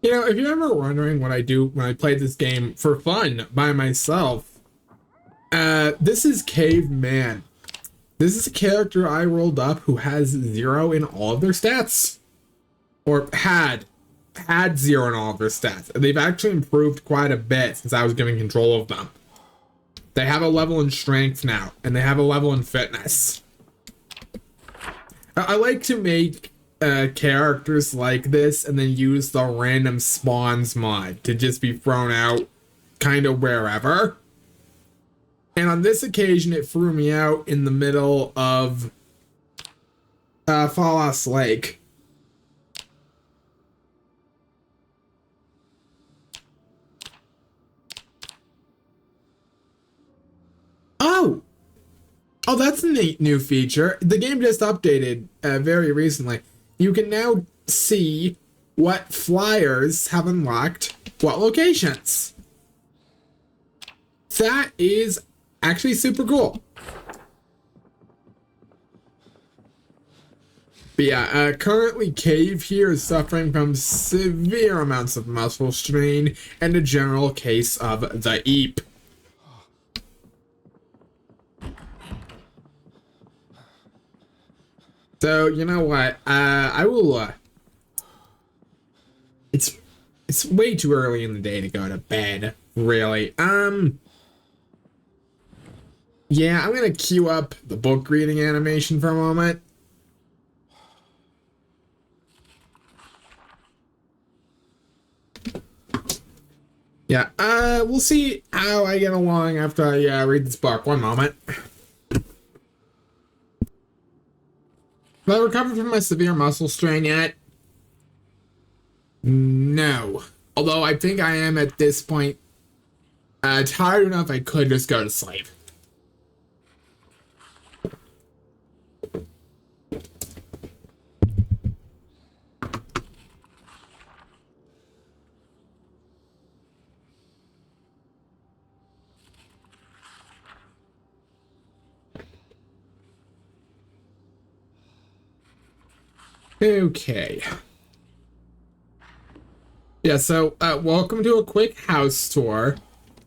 You know, if you're ever wondering what I do when I play this game for fun by myself, this is Caveman. This is a character I rolled up who has 0 in all of their stats. Or had 0 in all of their stats. And they've actually improved quite a bit since I was given control of them. They have a level in strength now, and they have a level in fitness. I like to make characters like this and then use the random spawns mod to just be thrown out kind of wherever. And on this occasion, it threw me out in the middle of Fallas Lake. Oh! Oh, that's a neat new feature. The game just updated very recently. You can now see what flyers have unlocked what locations. That is actually super cool. But yeah, currently Cave here is suffering from severe amounts of muscle strain and a general case of the EEP. So, you know what? I will, it's way too early in the day to go to bed, really. Yeah, I'm gonna queue up the book reading animation for a moment. Yeah, we'll see how I get along after I read this book. One moment. Have I recovered from my severe muscle strain yet? No. Although I think I am at this point tired enough I could just go to sleep. Okay. Yeah, so welcome to a quick house tour.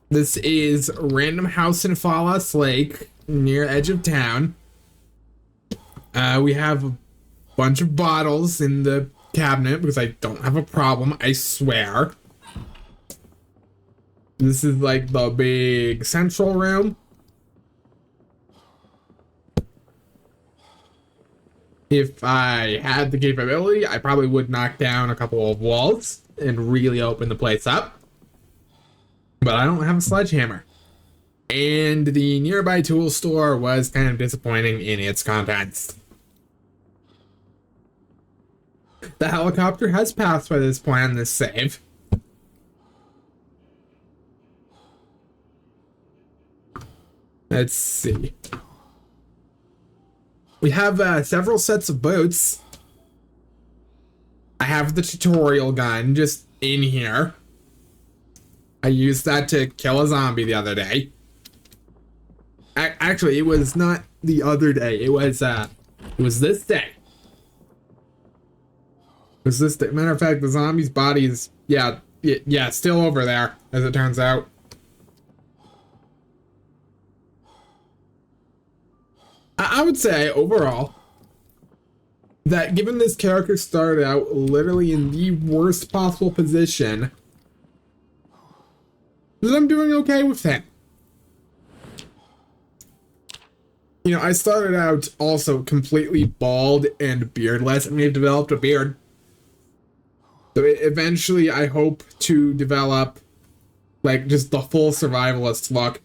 This is a random house in Fallas Lake near edge of town. We have a bunch of bottles in the cabinet because I don't have a problem, I swear. This is like the big central room. If I had the capability, I probably would knock down a couple of walls and really open the place up. But I don't have a sledgehammer. And the nearby tool store was kind of disappointing in its contents. The helicopter has passed by this point on this save. Let's see. We have several sets of boots. I have the tutorial gun just in here. I used that to kill a zombie the other day. Actually, it was not the other day. It was this day. It was this day. Matter of fact, the zombie's body is yeah, still over there, as it turns out. I would say overall that given this character started out literally in the worst possible position, that I'm doing okay with him. You know, I started out also completely bald and beardless, and we've developed a beard. So eventually I hope to develop like just the full survivalist look.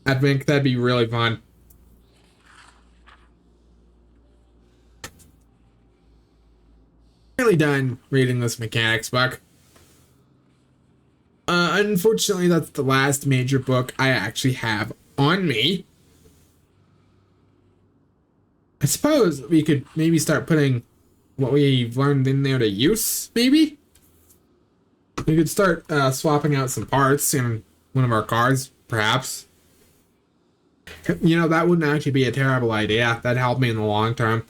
I think that'd be really fun. Really done reading this mechanics book. Unfortunately, that's the last major book I actually have on me. I suppose we could maybe start putting what we've learned in there to use, maybe? We could start swapping out some parts in one of our cars, perhaps. You know, that wouldn't actually be a terrible idea. That'd help me in the long term.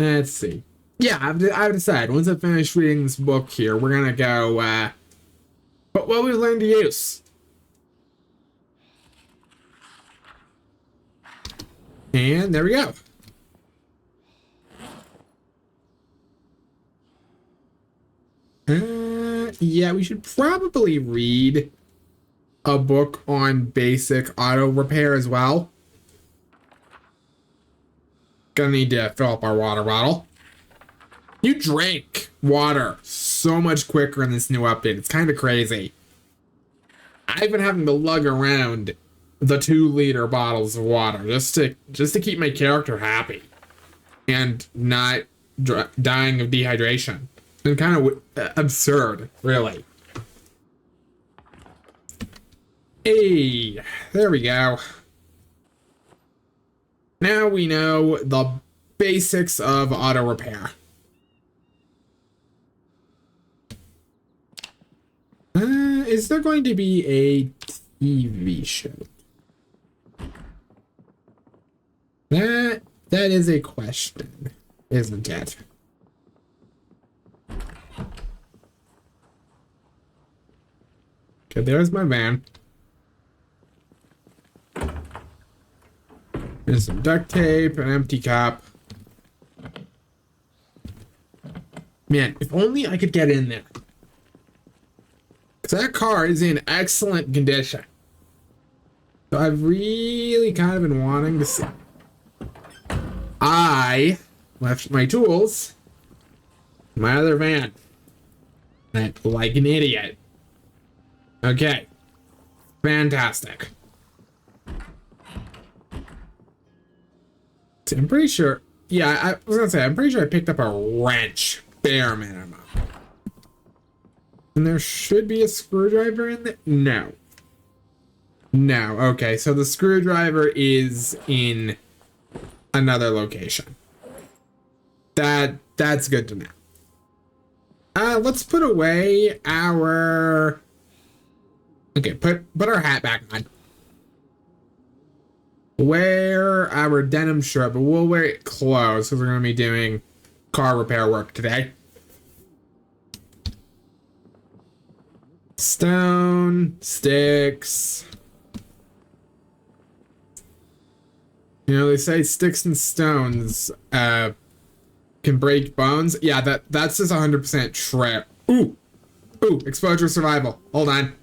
Let's see. Yeah, I've decided. Once I finish reading this book here, we're gonna go, what we've learned to use. And there we go. Yeah, we should probably read a book on basic auto repair as well. Gonna need to fill up our water bottle. You drank water so much quicker in this new update. It's kind of crazy. I've been having to lug around the 2-liter bottles of water just to keep my character happy and not dying of dehydration. It's been kind of absurd, really. Hey, there we go. Now we know the basics of auto repair. Is there going to be a TV show? That is a question, isn't it? Okay, there's my van. There's some duct tape, an empty cup. Man, if only I could get in there. Because that car is in excellent condition. So I've really kind of been wanting to see. I left my tools in my other van. Like an idiot. Okay. Fantastic. So I'm pretty sure. Yeah, I was gonna say, I'm pretty sure I picked up a wrench. Bare minimum. And there should be a screwdriver in there? No. No. Okay, so the screwdriver is in another location. That's good to know. Let's put away our... Okay, put our hat back on. Wear our denim shirt, but we'll wear it closed because we're going to be doing car repair work today. Stone, sticks. You know, they say sticks and stones can break bones. Yeah, that's just 100% true. Ooh, exposure survival. Hold on.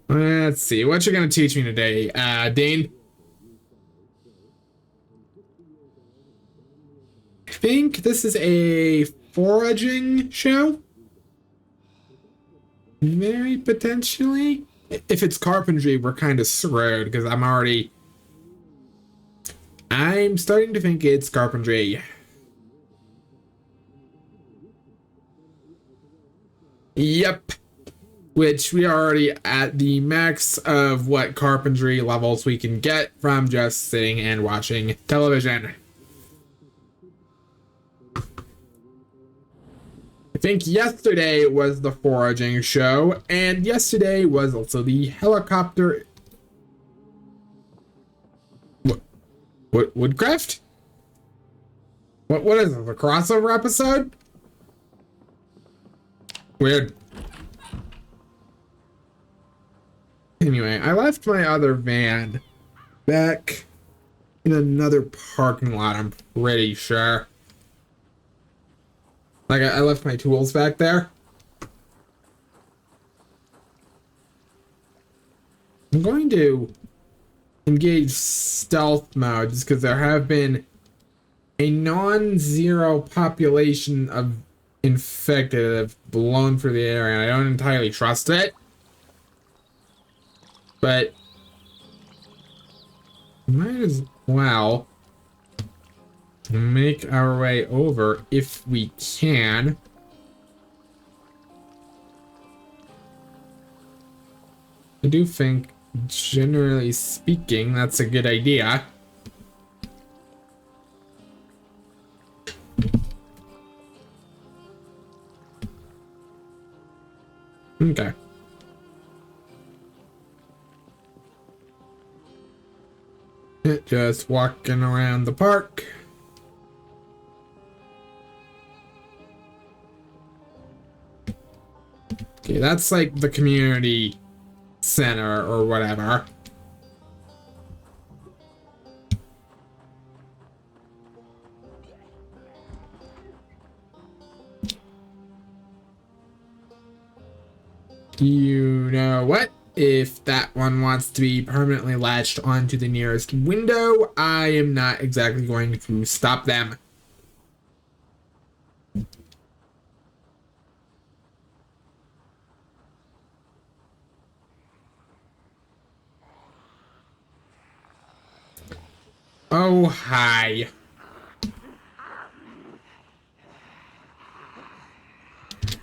Let's see. What you gonna teach me today, Dane? I think this is a foraging show. Very potentially. If it's carpentry, we're kind of screwed because I'm starting to think it's carpentry. Yep. Which we are already at the max of what carpentry levels we can get from just sitting and watching television. I think yesterday was the foraging show, and yesterday was also the helicopter... What Woodcraft? What is this, a crossover episode? Weird. Anyway, I left my other van back in another parking lot, I'm pretty sure. Like, I left my tools back there. I'm going to engage stealth mode just because there have been a non-zero population of infected that have blown through the air, and I don't entirely trust it. But might as well make our way over if we can. I do think, generally speaking, that's a good idea. Okay. Just walking around the park. Okay, that's like the community center or whatever. You know what? If that one wants to be permanently latched onto the nearest window, I am not exactly going to stop them. Oh, hi.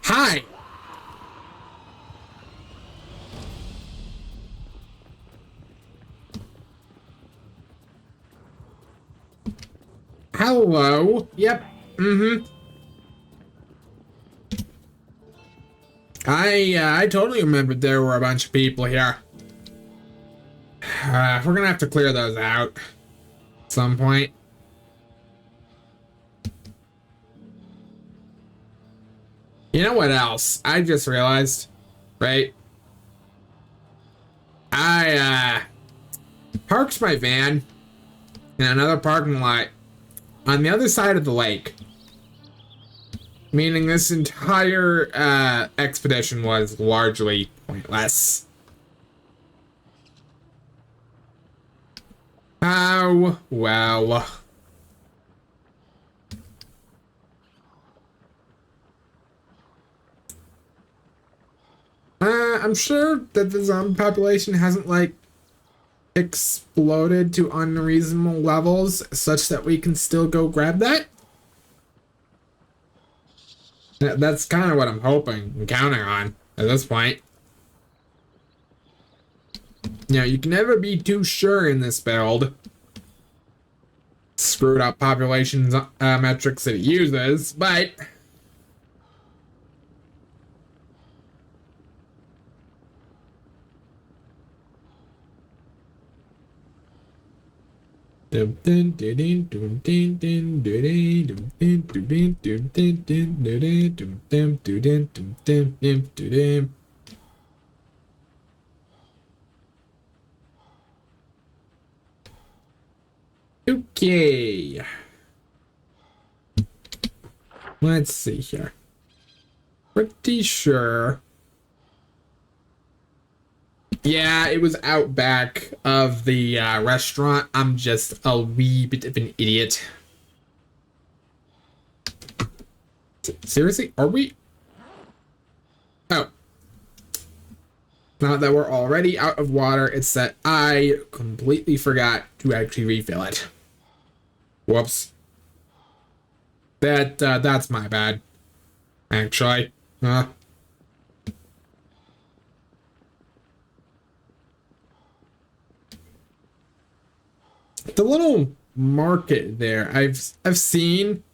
Hi! Hello. Yep. Mm-hmm. I totally remembered there were a bunch of people here. We're gonna have to clear those out at some point. You know what else? I just realized, right? I parked my van in another parking lot on the other side of the lake. Meaning this entire expedition was largely pointless. Oh, well. I'm sure that the zombie population hasn't, like, exploded to unreasonable levels such that we can still go grab that. That's kind of what I'm hoping and counting on at this point. You know, you can never be too sure in this build. Screwed up population metrics that it uses, but okay. Let's see here. Pretty sure. Yeah, it was out back of the restaurant. I'm just a wee bit of an idiot. Seriously? Are we? Oh. Now that we're already out of water, it's that I completely forgot to actually refill it. Whoops. That's my bad. Actually. The little market there, I've seen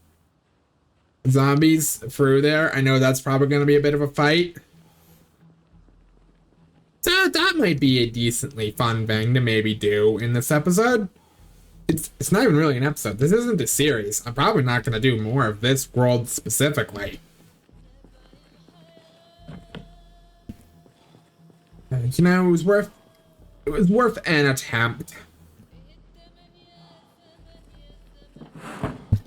zombies through there. I know that's probably going to be a bit of a fight. So that might be a decently fun thing to maybe do in this episode. It's not even really an episode. This isn't a series. I'm probably not going to do more of this world specifically. You know, it was worth an attempt.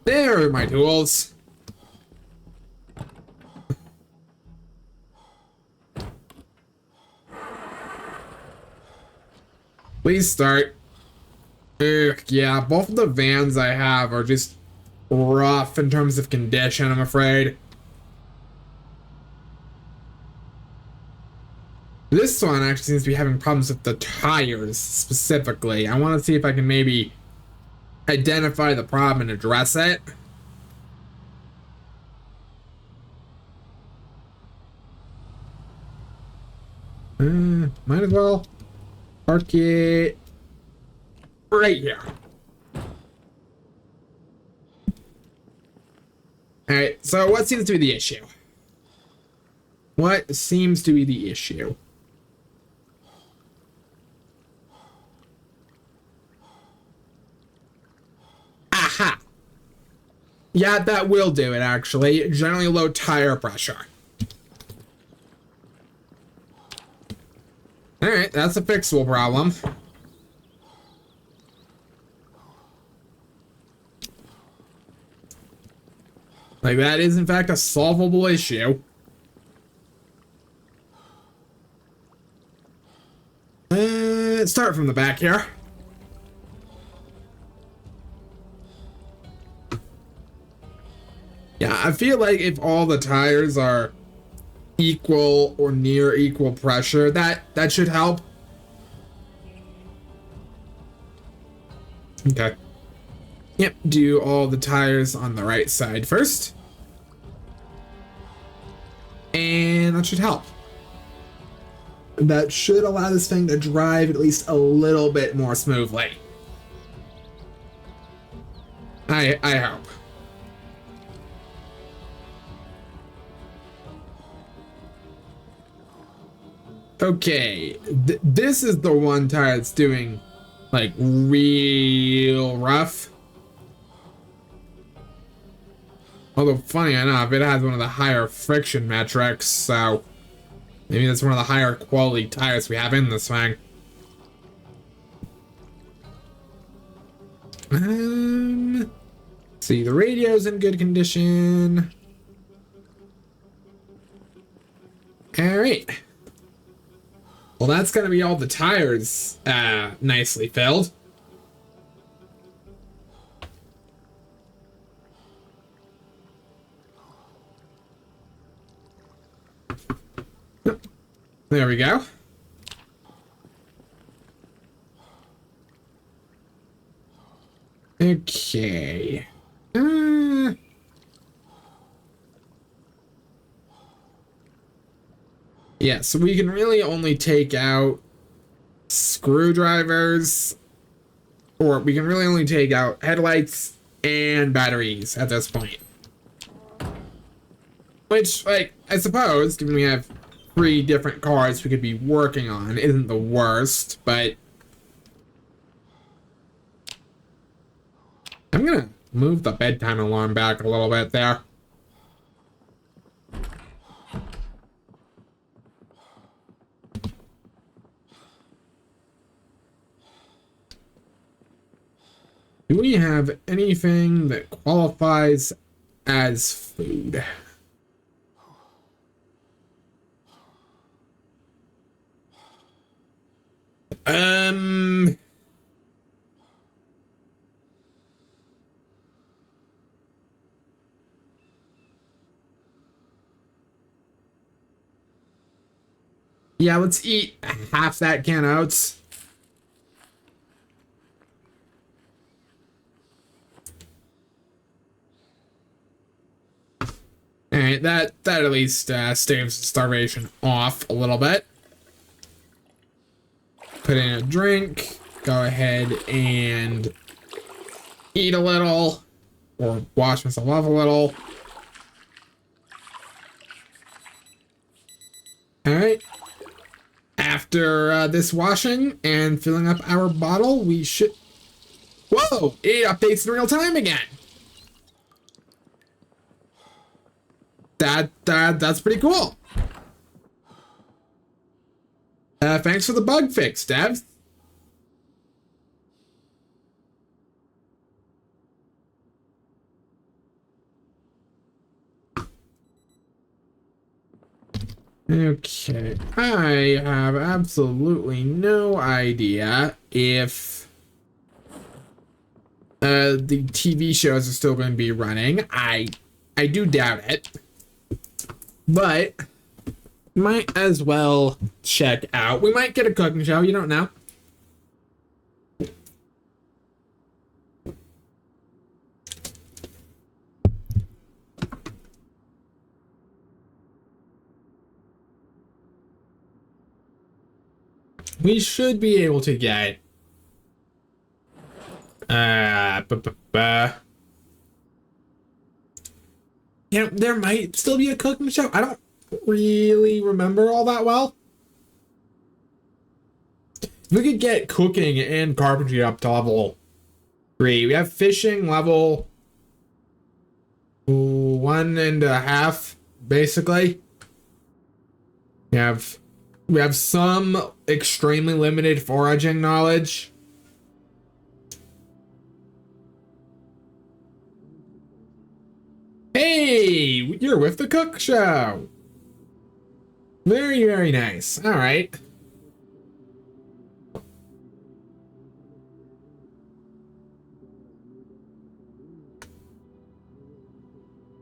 There are my tools. Please start. Ugh, yeah, both of the vans I have are just rough in terms of condition, I'm afraid. This one actually seems to be having problems with the tires specifically. I want to see if I can maybe identify the problem and address it. Might as well park it right here. Alright, so what seems to be the issue? What seems to be the issue? Yeah, that will do it, actually. Generally low tire pressure. Alright, that's a fixable problem. Like, that is, in fact, a solvable issue. Start from the back here. Yeah, I feel like if all the tires are equal or near equal pressure, that should help. Okay. Yep, do all the tires on the right side first. And that should help. That should allow this thing to drive at least a little bit more smoothly. I hope. Okay, this is the one tire that's doing like real rough. Although funny enough, it has one of the higher friction metrics, so maybe that's one of the higher quality tires we have in this thing. See, the radio's in good condition. All right. Well, that's gonna be all the tires nicely filled. There we go. Okay. Yeah, so we can really only take out screwdrivers, or we can really only take out headlights and batteries at this point. Which, like, I suppose, given we have 3 different cars we could be working on, isn't the worst, but I'm gonna move the bedtime alarm back a little bit there. Do we have anything that qualifies as food? Yeah, let's eat half that can of oats. Alright, that at least staves starvation off a little bit. Put in a drink. Go ahead and eat a little. Or wash myself off a little. Alright. After this washing and filling up our bottle, we should... Whoa! It updates in real time again! That's pretty cool. Thanks for the bug fix, devs. Okay, I have absolutely no idea if the TV shows are still going to be running. I do doubt it. But might as well check out. We might get a cooking show, you don't know. We should be able to get yeah, there might still be a cooking show. I don't really remember all that well. We could get cooking and carpentry up to level 3. We have fishing level 1.5, basically. We have some extremely limited foraging knowledge. Hey, you're with the cook show. Very, very nice. All right.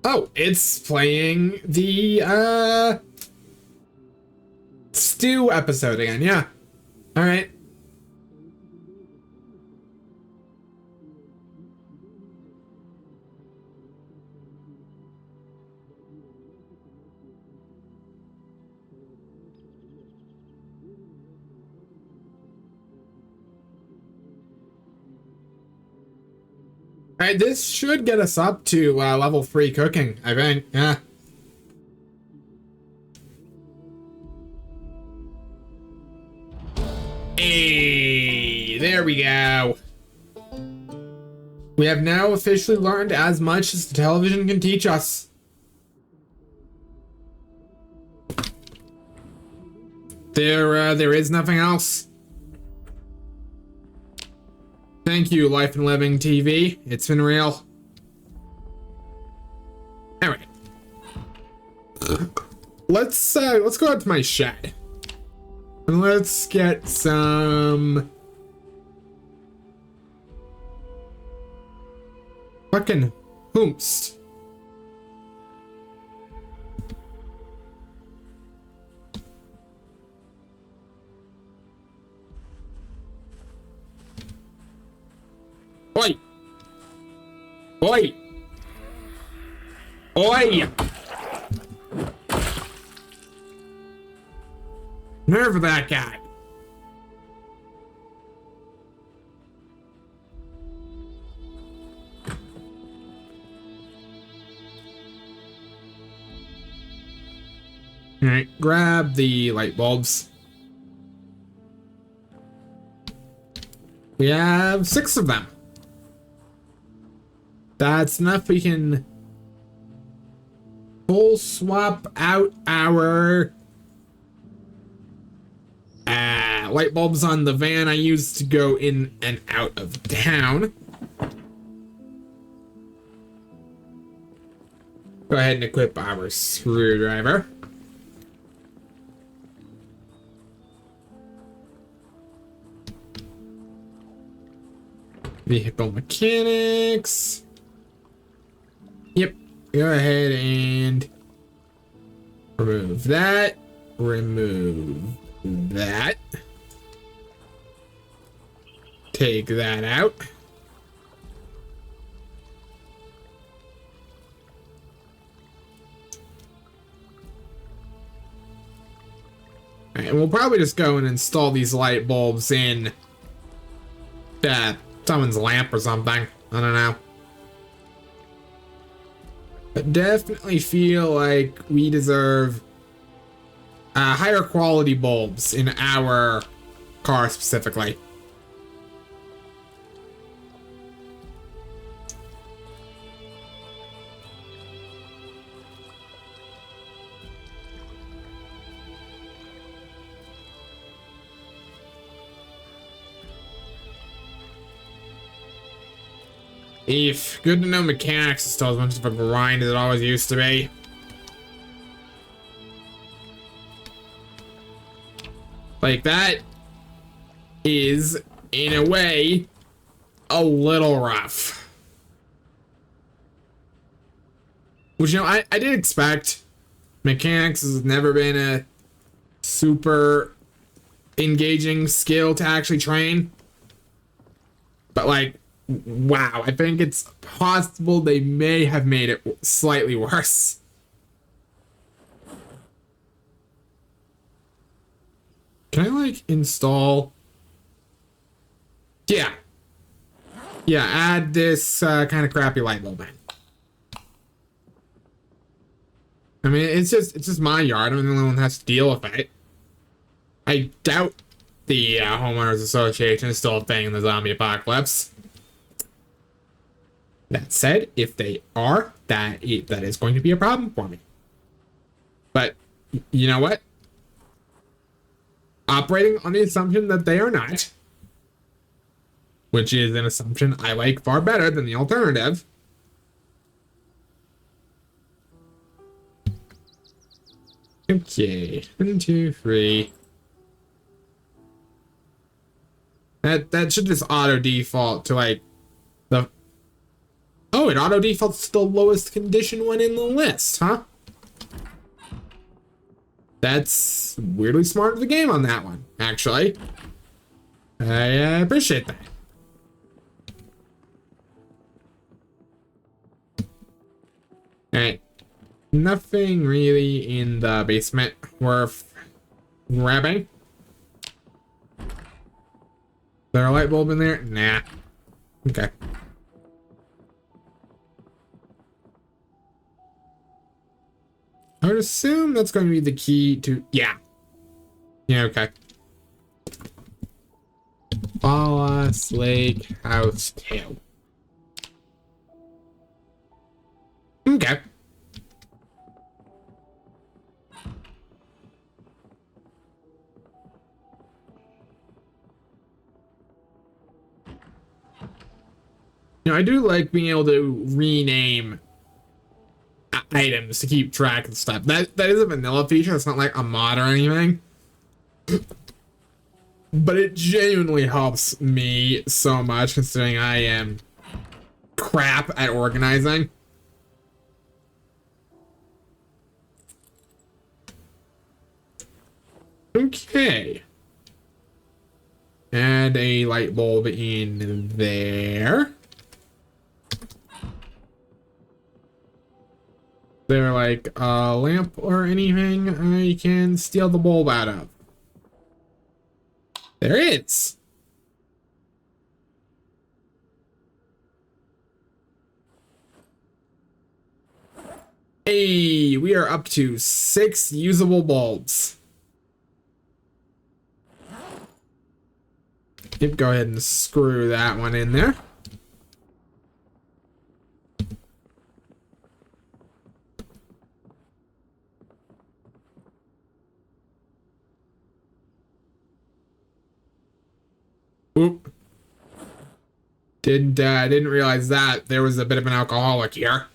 Oh, it's playing the stew episode again. Yeah. All right. All right, this should get us up to level 3 cooking, I think. Yeah. Hey, there we go. We have now officially learned as much as the television can teach us. There is nothing else. Thank you, Life and Living TV. It's been real. All right. Let's go out to my shed. And let's get some fucking hoomst. Oi! Oi! Oi! Nerve of that guy. All right, grab the light bulbs. We have 6 of them. That's enough. We can full swap out our light bulbs on the van I used to go in and out of town. Go ahead and equip our screwdriver. Vehicle mechanics. Yep. Go ahead and remove that. Remove that. Take that out. All right, we'll probably just go and install these light bulbs in someone's lamp or something. I don't know. But definitely feel like we deserve higher quality bulbs in our car specifically. If good to know mechanics is still as much of a grind as it always used to be. Like, that is, in a way, a little rough. Which, you know, I did expect. Mechanics has never been a super engaging skill to actually train. But, like, wow, I think it's possible they may have made it slightly worse. Can I, like, install? Yeah. Yeah, add this kind of crappy light bulb in. I mean, it's just my yard. I'm the only one that has to deal with it. I doubt the homeowners association is still a thing in the zombie apocalypse. That said, if they are, that is going to be a problem for me. But you know what? Operating on the assumption that they are not, which is an assumption I like far better than the alternative. Okay, 1, 2, 3. That should just auto default to like the. Oh, it auto defaults to the lowest condition one in the list, huh? That's weirdly smart of the game on that one, actually. I appreciate that. Alright. Nothing really in the basement worth grabbing. Is there a light bulb in there? Nah. Okay. I would assume that's going to be the key to... Yeah. Yeah, okay. Wallace Lake House Tail. Okay. You know, I do like being able to rename items to keep track of stuff. That is a vanilla feature. It's not like a mod or anything. But it genuinely helps me so much considering I am crap at organizing. Okay. Add a light bulb in there. There like a lamp or anything I can steal the bulb out of? There is. Hey, we are up to 6 usable bulbs. Yep, go ahead and screw that one in there. Oop. Didn't realize that there was a bit of an alcoholic here.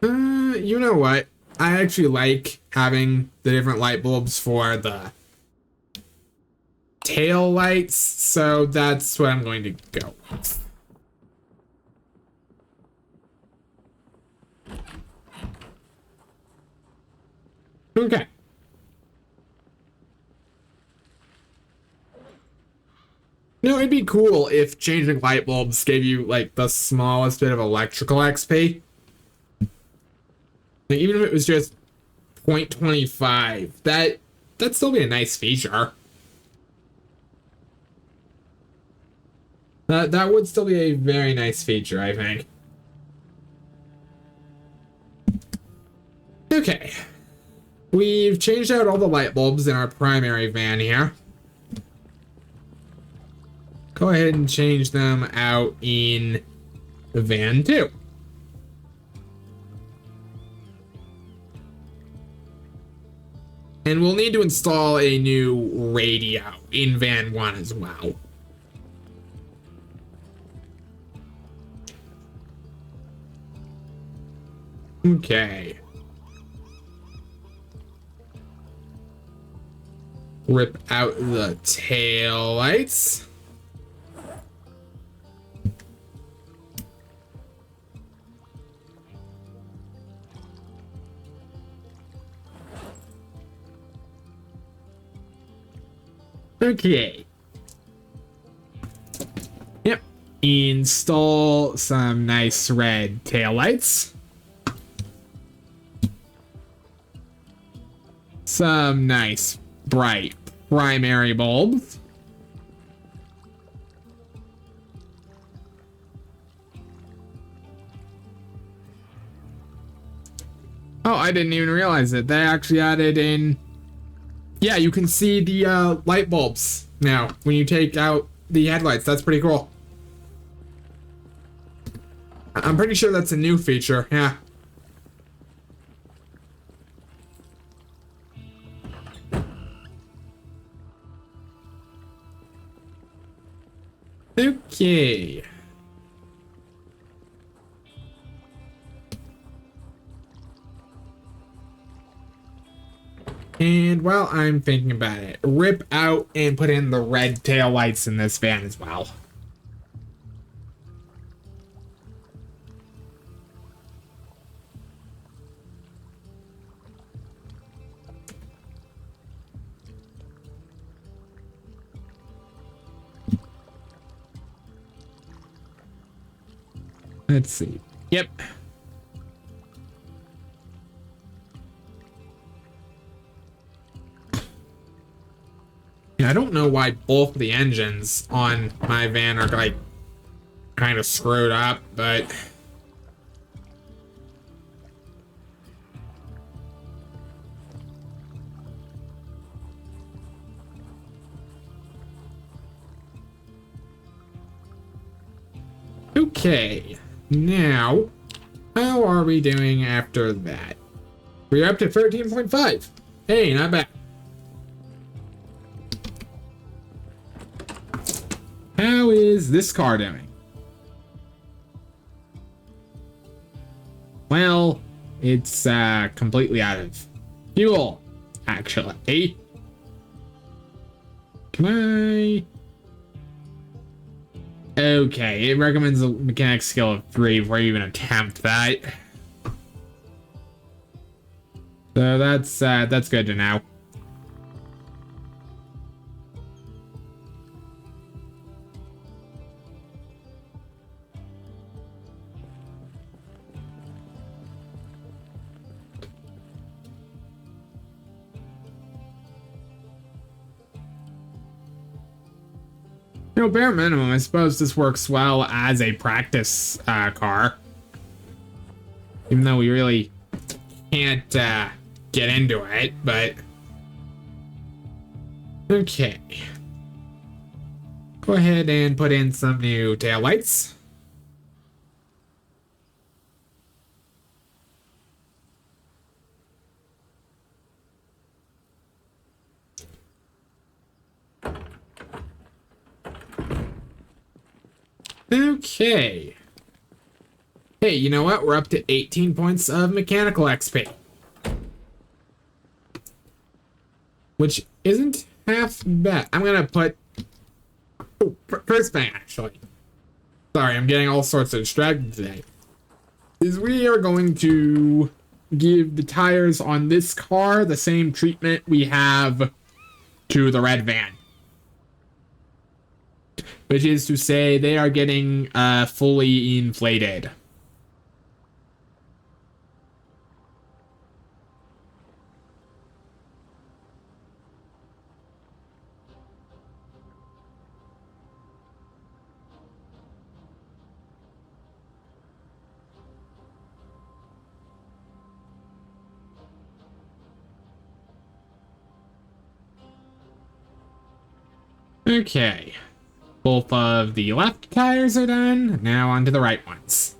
You know what? I actually like having the different light bulbs for the tail lights, so that's what I'm going to go with. Okay. You know, it'd be cool if changing light bulbs gave you like the smallest bit of electrical XP. Like, even if it was just 0.25, that'd still be a nice feature. That would still be a very nice feature, I think. Okay. We've changed out all the light bulbs in our primary van here. Go ahead and change them out in the van 2. And we'll need to install a new radio in van 1 as well. Okay. Rip out the tail lights. Okay. Yep. Install some nice red taillights. Some nice bright primary bulbs. Oh, I didn't even realize it. They actually added in Yeah, you can see the light bulbs now when you take out the headlights. That's pretty cool. I'm pretty sure that's a new feature. Yeah. Okay. And while I'm thinking about it, rip out and put in the red tail lights in this van as well. Let's see. Yep. I don't know why both the engines on my van are like kind of screwed up, but okay. Now, how are we doing after that? We're up to 13.5. Hey, not bad. How is this car doing? Well, it's completely out of fuel, actually. Can I? Okay, it recommends a mechanic skill of 3 before you even attempt that. So that's good to know. You know, bare minimum, I suppose this works well as a practice car. Even though we really can't get into it, but... Okay. Go ahead and put in some new taillights. Okay. Hey, you know what? We're up to 18 points of mechanical XP. Which isn't half bad. I'm gonna put... Oh, first thing, actually. Sorry, I'm getting all sorts of distracted today. Is we are going to give the tires on this car the same treatment we have to the red van. Which is to say they are getting fully inflated. Okay. Both of the left tires are done. Now onto the right ones.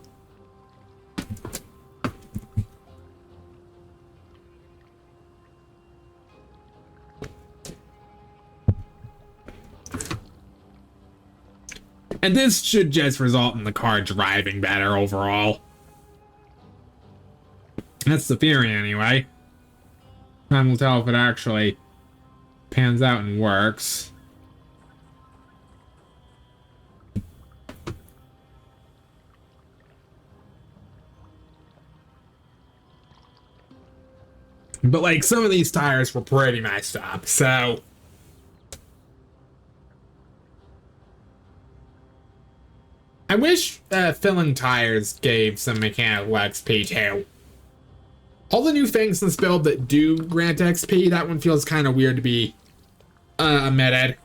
And this should just result in the car driving better overall. That's the theory anyway. Time will tell if it actually pans out and works. But like some of these tires were pretty messed up, so I wish filling tires gave some mechanical XP too. All the new things in this build that do grant XP, that one feels kind of weird to be omitted.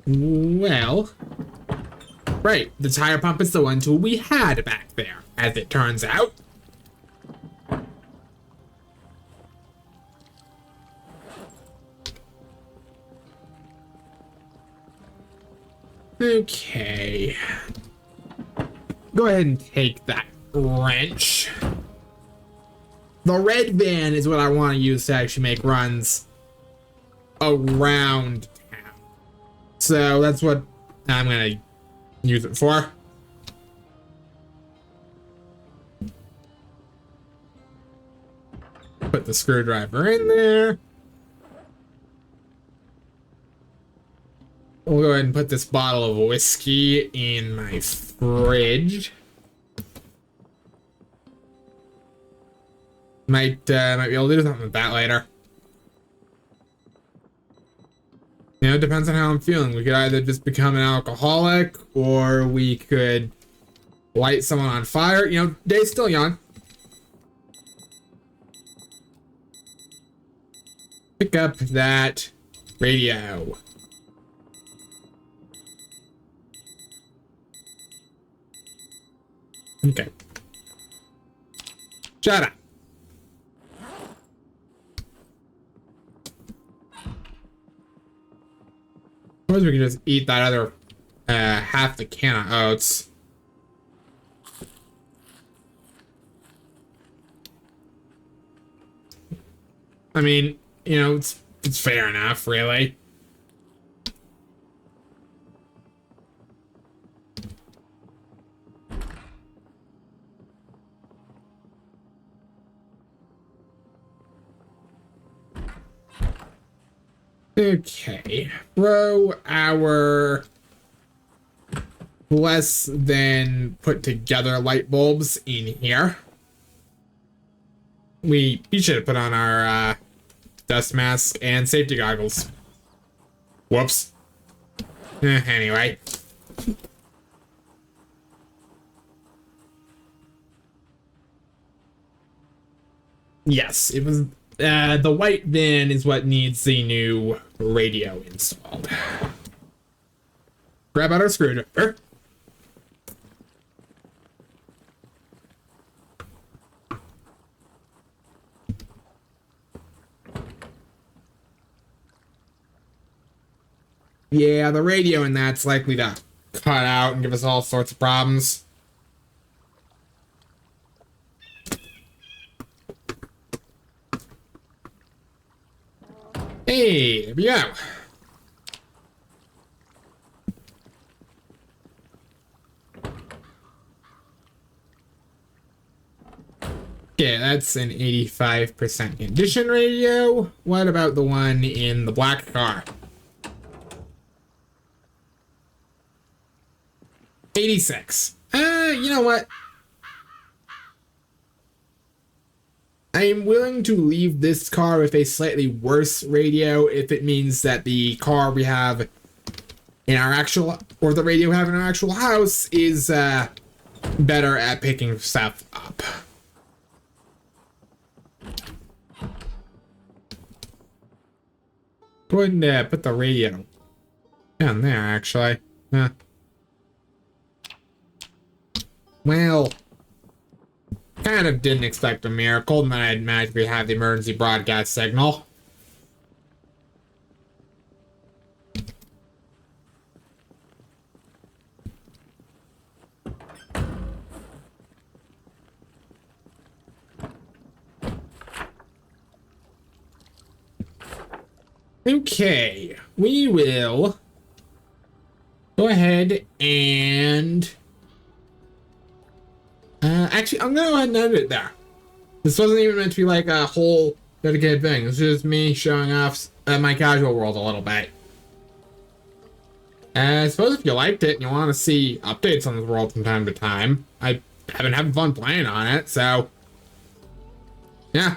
Well, right, the tire pump is the one tool we had back there, as it turns out. Okay. Go ahead and take that wrench. The red van is what I want to use to actually make runs around town. So that's what I'm going to use it for. Put the screwdriver in there. We'll go ahead and put this bottle of whiskey in my fridge. Might be able to do something with that later. You know, it depends on how I'm feeling. We could either just become an alcoholic, or we could light someone on fire. You know, day's still young. Pick up that radio. Okay. Shut up. Suppose we can just eat that other half the can of oats. I mean, you know, it's fair enough, really. Okay, throw our less than put together light bulbs in here. We should have put on our dust mask and safety goggles. Whoops. Anyway. Yes, it was. The white van is what needs the new radio installed. Grab out our screwdriver. Yeah, the radio in that's likely to cut out and give us all sorts of problems. Hey, there we go. Okay, that's an 85% condition radio. What about the one in the black car? 86. You know what? I am willing to leave this car with a slightly worse radio if it means that the car we have in our actual, or the radio we have in our actual house is better at picking stuff up. Go ahead and put the radio down there, actually. Well, kind of didn't expect a miracle, and then I'd magically have the emergency broadcast signal. Okay, we will go ahead and actually, I'm gonna go ahead and end it there. This wasn't even meant to be like a whole dedicated thing. This is just me showing off my casual world a little bit. I suppose if you liked it and you want to see updates on this world from time to time, I have been having fun playing on it, so yeah.